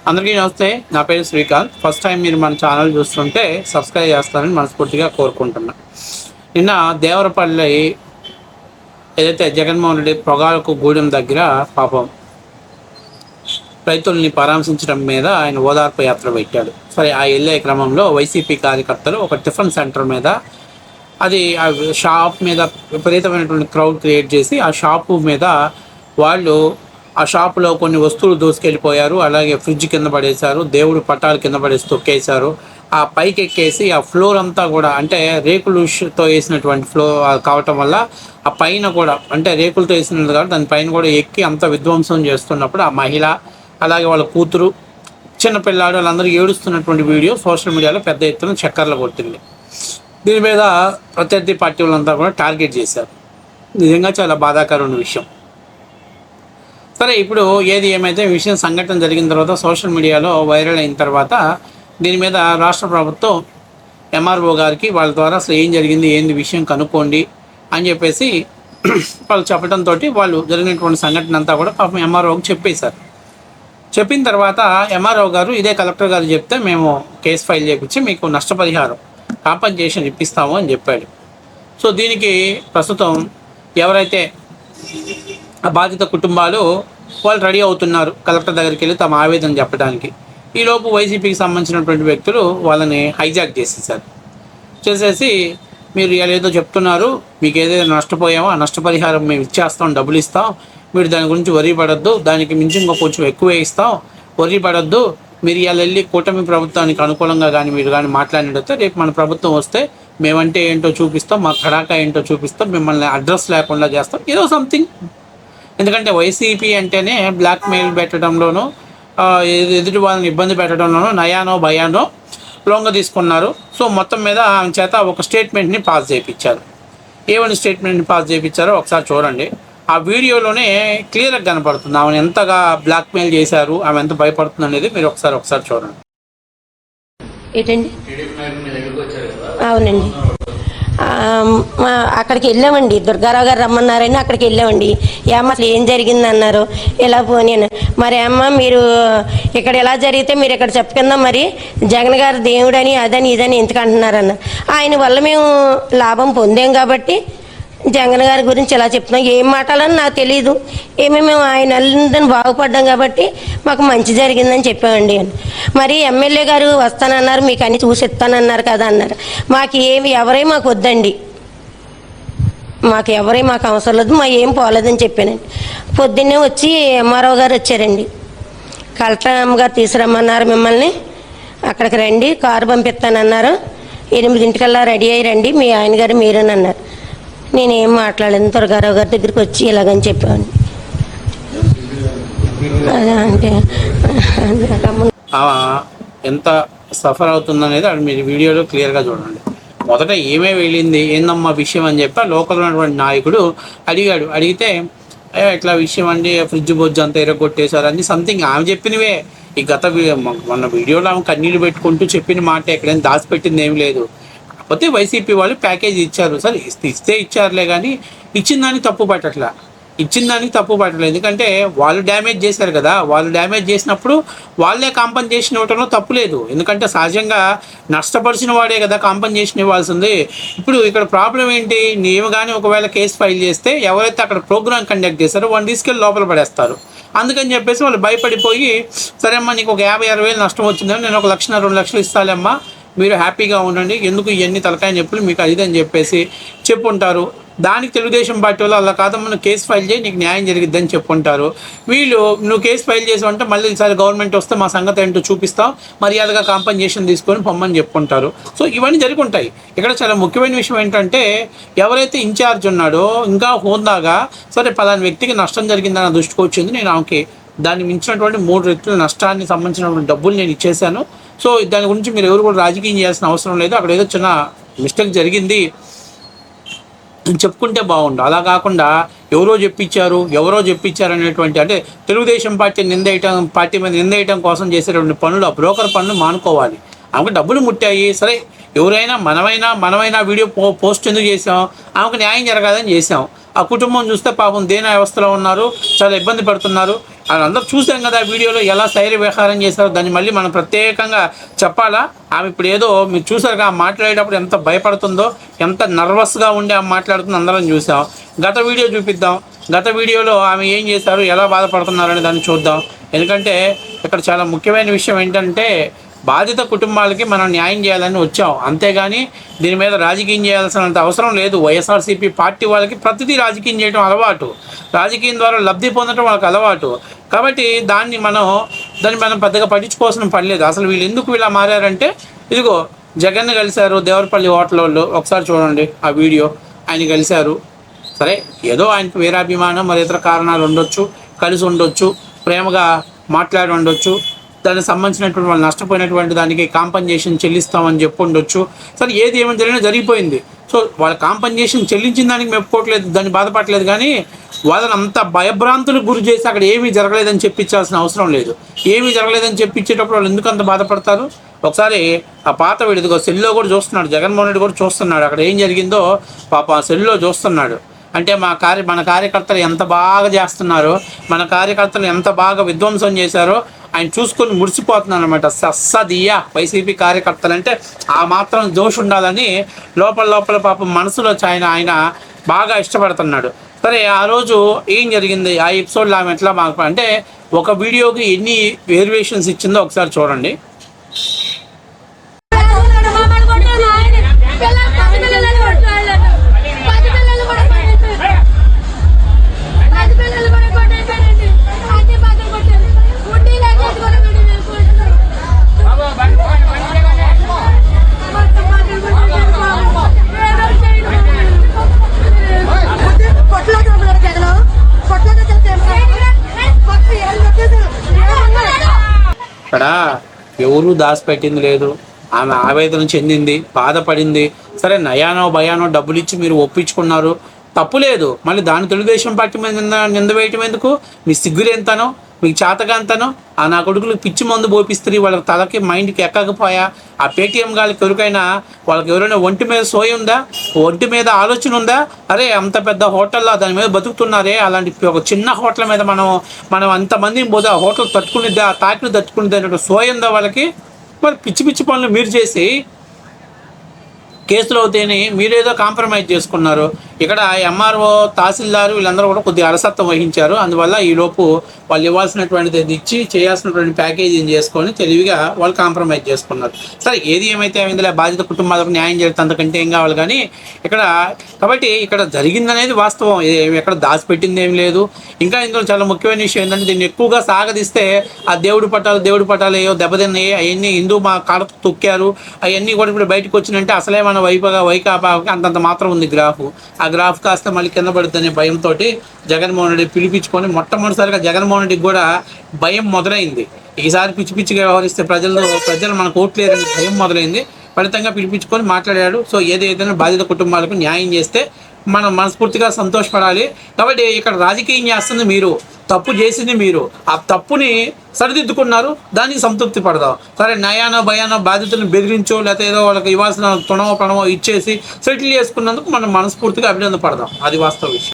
అందరికీ నమస్తే. నా పేరు శ్రీకాంత్. ఫస్ట్ టైం మీరు మన ఛానల్ చూస్తుంటే సబ్స్క్రైబ్ చేస్తారని మనస్ఫూర్తిగా కోరుకుంటున్నా. నిన్న దేవరపల్లి ఏదైతే జగన్మోహన్ రెడ్డి పొగాకు గూడెం దగ్గర పాపం రైతుల్ని పరామర్శించడం మీద ఆయన ఓదార్పు యాత్ర పెట్టాడు. సరే, ఆ వెళ్ళే క్రమంలో వైసీపీ కార్యకర్తలు ఒక టిఫిన్ సెంటర్ మీద అది ఆ షాప్ మీద విపరీతమైనటువంటి క్రౌడ్ క్రియేట్ చేసి ఆ షాపు మీద వాళ్ళు ఆ షాపులో కొన్ని వస్తువులు దోసుకెళ్ళిపోయారు. అలాగే ఫ్రిడ్జ్ కింద పడేశారు, దేవుడు పట్టాలు కింద పడేసి తొక్కేశారు. ఆ పైకి ఎక్కేసి ఆ ఫ్లోర్ అంతా కూడా అంటే రేకులతో వేసినటువంటి ఫ్లోర్ కావటం వల్ల ఆ పైన కూడా అంటే రేకులతో వేసినది కాబట్టి దానిపైన కూడా ఎక్కి అంత విధ్వంసం చేస్తున్నప్పుడు ఆ మహిళ అలాగే వాళ్ళ కూతురు చిన్నపిల్లాడు వాళ్ళందరూ ఏడుస్తున్నటువంటి వీడియో సోషల్ మీడియాలో పెద్ద ఎత్తున చక్కర్లు కొట్టింది. దీని మీద ప్రత్యర్థి పార్టీ వాళ్ళంతా కూడా టార్గెట్ చేశారు. నిజంగా చాలా బాధాకరమైన విషయం. సరే, ఇప్పుడు ఏది ఏమైతే విషయం సంఘటన జరిగిన తర్వాత సోషల్ మీడియాలో వైరల్ అయిన తర్వాత దీని మీద రాష్ట్ర ప్రభుత్వం ఎంఆర్ఓ గారికి వాళ్ళ ద్వారా అసలు ఏం జరిగింది ఏంది విషయం కనుక్కోండి అని చెప్పేసి వాళ్ళు చెప్పడంతో వాళ్ళు జరిగినటువంటి సంఘటన అంతా కూడా పాపం ఎంఆర్ఓకి చెప్పేశారు. చెప్పిన తర్వాత ఎంఆర్ఓ గారు ఇదే కలెక్టర్ గారు చెప్తే మేము కేసు ఫైల్ చేయించి మీకు నష్టపరిహారం కాంపన్సేషన్ ఇప్పిస్తాము అని చెప్పాడు. సో దీనికి ప్రస్తుతం ఎవరైతే ఆ బాధిత కుటుంబాలు వాళ్ళు రెడీ అవుతున్నారు కలెక్టర్ దగ్గరికి వెళ్ళి తమ ఆవేదన చెప్పడానికి. ఈలోపు వైసీపీకి సంబంధించినటువంటి వ్యక్తులు వాళ్ళని హైజాక్ చేసేసి మీరు ఏదో చెప్తున్నారు, మీకు ఏదైతే నష్టపోయామో ఆ నష్టపరిహారం మేము ఇచ్చేస్తాం, డబ్బులు ఇస్తాం, మీరు దాని గురించి వరి పడద్దు, దానికి మించి ఇంకో కొంచెం ఎక్కువే ఇస్తాం, వరి పడద్దు, మీరు ఇలా వెళ్ళి కూటమి ప్రభుత్వానికి అనుకూలంగా కానీ మీరు కానీ మాట్లాడినట్లయితే రేపు మన ప్రభుత్వం వస్తే మేమంటే ఏంటో చూపిస్తాం, మా కడాకా ఏంటో చూపిస్తాం, మిమ్మల్ని అడ్రస్ లేకుండా చేస్తాం, ఏదో సంథింగ్. ఎందుకంటే వైసీపీ అంటేనే బ్లాక్మెయిల్ పెట్టడంలోనూ ఎదుటి వాళ్ళని ఇబ్బంది పెట్టడంలోనూ నయానో భయానో లొంగ తీసుకున్నారు. సో మొత్తం మీద ఆయన చేత ఒక స్టేట్మెంట్ని పాస్ చేయించారు. ఏమని స్టేట్మెంట్ని పాస్ చేయించారో ఒకసారి చూడండి. ఆ వీడియోలోనే క్లియర్గా కనపడుతుంది ఆమెను ఎంతగా బ్లాక్మెయిల్ చేశారు, ఆమె ఎంత భయపడుతుంది అనేది మీరు ఒకసారి చూడండి. ఏంటండి? అవునండి, అక్కడికి వెళ్ళామండి. దుర్గారావు గారు రమ్మన్నారని అక్కడికి వెళ్ళామండి. ఏమ్మ అసలు ఏం జరిగింది అన్నారు. ఇలా పోనీ మరి అమ్మ మీరు ఇక్కడ ఎలా జరిగితే మీరు ఇక్కడ చెప్పుకుందాం, మరి జగన్ గారు దేవుడని అదని ఇదని ఎందుకు అంటున్నారన్న. ఆయన వల్ల మేము లాభం పొందాం కాబట్టి జగన్ గారి గురించి ఎలా చెప్తున్నాం, ఏం మాట్లాడాలని నాకు తెలియదు, మేము ఆయన అందరిని బాగుపడ్డాం కాబట్టి మాకు మంచి జరిగిందని చెప్పామండి అని. మరి ఎమ్మెల్యే గారు వస్తానన్నారు, మీకు అన్ని చూసి ఇస్తానన్నారు కదా అన్నారు. మాకు మాకు వద్దండి, మాకు అవసరం లేదు, మా ఏం పోలేదని చెప్పానండి. పొద్దున్నే వచ్చి ఎంఆర్ఓ గారు వచ్చారండి. కలెక్టర్ గారు తీసుకురమ్మన్నారు, మిమ్మల్ని అక్కడికి రండి, కారు పంపిస్తానన్నారు, 8 రెడీ అయ్యి రండి, మీ ఆయన గారు మీరని అన్నారు. నేనేం మాట్లాడలేదు. దుర్గారావు గారి దగ్గరికి వచ్చి ఇలాగని చెప్పాను. అంటే ఎంత సఫర్ అవుతుందనేది అది మీరు వీడియోలో క్లియర్గా చూడండి. మొదట ఏమే వెళ్ళింది ఏందమ్మా విషయం అని చెప్పి లోకల్ ఉన్నటువంటి నాయకుడు అడిగితే ఇట్లా విషయం అండి, ఫ్రిడ్జ్ బొజ్జు అంతా ఎరగొట్టేశారు అని సంథింగ్ ఆమె చెప్పినవే. ఈ మొన్న వీడియోలో ఆమె కన్నీళ్ళు పెట్టుకుంటూ చెప్పిన మాట ఎక్కడైనా దాచిపెట్టింది ఏం లేదు. కాకపోతే వైసీపీ వాళ్ళు ప్యాకేజ్ ఇచ్చారు, సరే ఇస్తే ఇచ్చారులే, కానీ ఇచ్చిన దానికి తప్పు పట్టలేదు. ఎందుకంటే వాళ్ళు డ్యామేజ్ చేశారు కదా, వాళ్ళు డ్యామేజ్ చేసినప్పుడు వాళ్ళే కాంపన్సేషన్ ఇవ్వటంలో తప్పు లేదు. ఎందుకంటే సహజంగా నష్టపరిచిన వాడే కదా కాంపన్సేషన్ ఇవ్వాల్సింది. ఇప్పుడు ఇక్కడ ప్రాబ్లం ఏంటి, నీవు కానీ ఒకవేళ కేసు ఫైల్ చేస్తే ఎవరైతే అక్కడ ప్రోగ్రామ్ కండక్ట్ చేస్తారో వాళ్ళు తీసుకెళ్ళి లోపల పడేస్తారు. అందుకని చెప్పేసి వాళ్ళు భయపడిపోయి సరే అమ్మా నీకు ఒక 50-60 వేలు నష్టం వచ్చిందని నేను 1 లక్ష 2 లక్షలు ఇస్తాలేమ్మా, మీరు హ్యాపీగా ఉండండి, ఎందుకు ఇవన్నీ తలకాయ చెప్పులు మీకు అదిదని చెప్పేసి చెప్పుంటారు. దానికి తెలుగుదేశం పార్టీ వాళ్ళు అలా కాదమ్మా నువ్వు కేసు ఫైల్ చేయి నీకు న్యాయం జరిగిద్దని చెప్పుంటారు. వీళ్ళు నువ్వు కేసు ఫైల్ చేసావంటే మళ్ళీ ఈసారి గవర్నమెంట్ వస్తే మా సంగతి ఏంటో చూపిస్తాం, మర్యాదగా కాంపన్సేషన్ తీసుకొని పొమ్మని చెప్పుకుంటారు. సో ఇవన్నీ జరుగుంటాయి. ఇక్కడ చాలా ముఖ్యమైన విషయం ఏంటంటే ఎవరైతే ఇన్ఛార్జ్ ఉన్నాడో ఇంకా హోందాగా సరే పలానా వ్యక్తికి నష్టం జరిగిందన్న దృష్టికి వచ్చింది, నేను ఆమెకి దాన్ని మించినటువంటి 3 రెట్లు నష్టాన్ని సంబంధించినటువంటి డబ్బులు నేను ఇచ్చేసాను. సో దాని గురించి మీరు ఎవరు కూడా రాజకీయం చేయాల్సిన అవసరం లేదు, అక్కడ ఏదో చిన్న మిస్టేక్ జరిగింది అని చెప్పుకుంటే బాగుండు. అలా కాకుండా ఎవరో చెప్పించారు అనేటువంటి అంటే తెలుగుదేశం పార్టీ మీద నిందేయటం కోసం చేసేటువంటి పనులు ఆ బ్రోకర్ పనులు మానుకోవాలి. ఆమెకు డబ్బులు ముట్టాయి, సరే ఎవరైనా మనమైనా వీడియో పోస్ట్ ఎందుకు చేసాం, ఆమెకు న్యాయం జరగాలని చేసాం. ఆ కుటుంబం చూస్తే పాపం దీన వ్యవస్థలో ఉన్నారు, చాలా ఇబ్బంది పడుతున్నారు. అందరూ చూసాం కదా వీడియోలో ఎలా శైలి విహారం చేశారో. దాన్ని మళ్ళీ మనం ప్రత్యేకంగా చెప్పాలా? ఆమె ఇప్పుడు ఏదో మీరు చూసారుగా మాట్లాడేటప్పుడు ఎంత భయపడుతుందో, ఎంత నర్వస్గా ఉండి ఆమె మాట్లాడుతుందో అందరం చూసాం. గత వీడియో చూపిద్దాం. గత వీడియోలో ఆమె ఏం చేశారు, ఎలా బాధపడుతున్నారని దాన్ని చూద్దాం. ఎందుకంటే ఇక్కడ చాలా ముఖ్యమైన విషయం ఏంటంటే బాధిత కుటుంబాలకి మనం న్యాయం చేయాలని వచ్చాం, అంతేగాని దీని మీద రాజకీయం చేయాల్సినంత అవసరం లేదు. వైఎస్ఆర్సీపీ పార్టీ వాళ్ళకి ప్రతిదీ రాజకీయం చేయడం అలవాటు, రాజకీయం ద్వారా లబ్ధి పొందడం వాళ్ళకి అలవాటు. కాబట్టి దాన్ని మనం పెద్దగా పట్టించుకోవాల్సిన పని లేదు. అసలు వీళ్ళు ఎందుకు ఇలా మారారంటే, ఇదిగో జగన్ కలిశారు దేవరపల్లి హోటల్ వాళ్ళు, ఒకసారి చూడండి ఆ వీడియో. ఆయన కలిశారు, సరే ఏదో ఆయనకు వీరాభిమానం మరి ఇతర కారణాలు ఉండొచ్చు, కలిసి ఉండొచ్చు, ప్రేమగా మాట్లాడి ఉండొచ్చు, దానికి సంబంధించినటువంటి వాళ్ళు నష్టపోయినటువంటి దానికి కాంపన్సేషన్ చెల్లిస్తామని చెప్పి ఉండొచ్చు. సరే ఏది ఏమైనా జరిగినా జరిగిపోయింది. సో వాళ్ళ కాంపన్సేషన్ చెల్లించిన దానికి మెప్పుకోవట్లేదు, దాన్ని బాధపడలేదు. కానీ వాళ్ళని అంత భయభ్రాంతులకు గురి చేసి అక్కడ ఏమీ జరగలేదని చెప్పించాల్సిన అవసరం లేదు. ఏమీ జరగలేదని చెప్పించేటప్పుడు వాళ్ళు ఎందుకు అంత బాధపడతారు? ఒకసారి ఆ పాత వీడిదిగో సెల్లో కూడా చూస్తున్నాడు, జగన్మోహన్ రెడ్డి కూడా చూస్తున్నాడు అక్కడ ఏం జరిగిందో. పాప ఆ సెల్లో చూస్తున్నాడు. అంటే మన కార్యకర్తలు ఎంత బాగా చేస్తున్నారో, మన కార్యకర్తలు ఎంత బాగా విధ్వంసం చేశారో ఆయన చూసుకొని మురిసిపోతున్నాను అనమాట. సస్సదియ్యా వైసీపీ కార్యకర్తలు అంటే ఆ మాత్రం జోష్ ఉండాలని లోపల పాపం మనసులో ఆయన బాగా ఇష్టపడుతున్నాడు. సరే ఆ రోజు ఏం జరిగింది, ఆ ఎపిసోడ్లో ఆమె ఎట్లా అంటే ఒక వీడియోకి ఎన్ని వేరియేషన్స్ ఇచ్చిందో ఒకసారి చూడండి. ఇక్కడ ఎవరూ దాచిపెట్టింది లేదు. ఆమె ఆవేదన చెందింది, బాధపడింది. సరే నయానో భయానో డబ్బులు ఇచ్చి మీరు ఒప్పించుకున్నారు, తప్పు లేదు. మళ్ళీ దాని తెలుగుదేశం పార్టీ మీద నింద వేయటం ఎందుకు? మీ సిగ్గులు ఎంతనో, మీకు చేతగా ఎంతనో. ఆ నా కొడుకులకు పిచ్చి మందు పోపిస్తుంది, వాళ్ళకి తలకి మైండ్కి ఎక్కకపోయా. ఆ పేటీఎం గాళ్ళకి ఎవరికైనా వాళ్ళకి ఎవరైనా ఒంటి మీద సోయి ఉందా, ఒంటి మీద ఆలోచన ఉందా? అరే అంత పెద్ద హోటల్లో దాని మీద బతుకుతున్నారే, అలాంటి ఒక చిన్న హోటల్ మీద మనం అంతమందిని పోతే ఆ హోటల్ తట్టుకునిద్దా, ఆ తాకిని తట్టుకునిద్దా అన్నట్టు సోయి ఉందా వాళ్ళకి? మరి పిచ్చి పనులు మీరు చేసి కేసులు అవుతాయని మీరేదో కాంప్రమైజ్ చేసుకున్నారు. ఇక్కడ ఎంఆర్ఓ, తహసీల్దారు వీళ్ళందరూ కూడా కొద్దిగా అలసత్వం వహించారు. అందువల్ల ఈలోపు వాళ్ళు ఇవ్వాల్సినటువంటిది ఇచ్చి చేయాల్సినటువంటి ప్యాకేజీని చేసుకొని తెలివిగా వాళ్ళు కాంప్రమైజ్ చేసుకున్నారు. సరే ఏది ఏమైతే అయిందిలే, బాధిత కుటుంబాలకు న్యాయం చేస్తే అంతకంటే ఏం కావాలి. కానీ కాబట్టి ఇక్కడ జరిగిందనేది వాస్తవం, ఎక్కడ దాచిపెట్టింది ఏం లేదు. ఇంకా ఇందులో చాలా ముఖ్యమైన విషయం ఏంటంటే దీన్ని ఎక్కువగా సాగదీస్తే ఆ దేవుడి పటాలు ఏవో దెబ్బతిన్నాయి, అవన్నీ హిందూ మా కాడకు తొక్కారు, అవన్నీ కూడా ఇప్పుడు బయటకు వచ్చినంటే అసలే మన వైకాపాకి అంతంత మాత్రం ఉంది గ్రాఫ్. ఆ గ్రాఫ్ కాస్త మళ్ళీ కింద పడుతుందనే భయంతో జగన్మోహన్ రెడ్డి పిలిపించుకొని మొట్టమొదటిసారిగా జగన్మోహన్ రెడ్డికి కూడా భయం మొదలైంది. ఈసారి పిచ్చిగా వ్యవహరిస్తే ప్రజలు మనకు ఓట్లేరని భయం మొదలైంది. ఫలితంగా పిలిపించుకొని మాట్లాడాడు. సో ఏదైతే బాధిత కుటుంబాలకు న్యాయం చేస్తే మనం మనస్ఫూర్తిగా సంతోషపడాలి. కాబట్టి ఇక్కడ రాజకీయం చేస్తుంది మీరు, తప్పు చేసింది మీరు, ఆ తప్పుని సరిదిద్దుకున్నారు, దానికి సంతృప్తి పడదాం. సరే నయానో భయానో బాధితులను బెదిరించో లేకపోతే ఏదో వాళ్ళకి ఇవ్వాల్సిన తుణమో పణమో ఇచ్చేసి సెటిల్ చేసుకున్నందుకు మనం మనస్ఫూర్తిగా అభినందన పడదాం. అది వాస్తవ విషయం.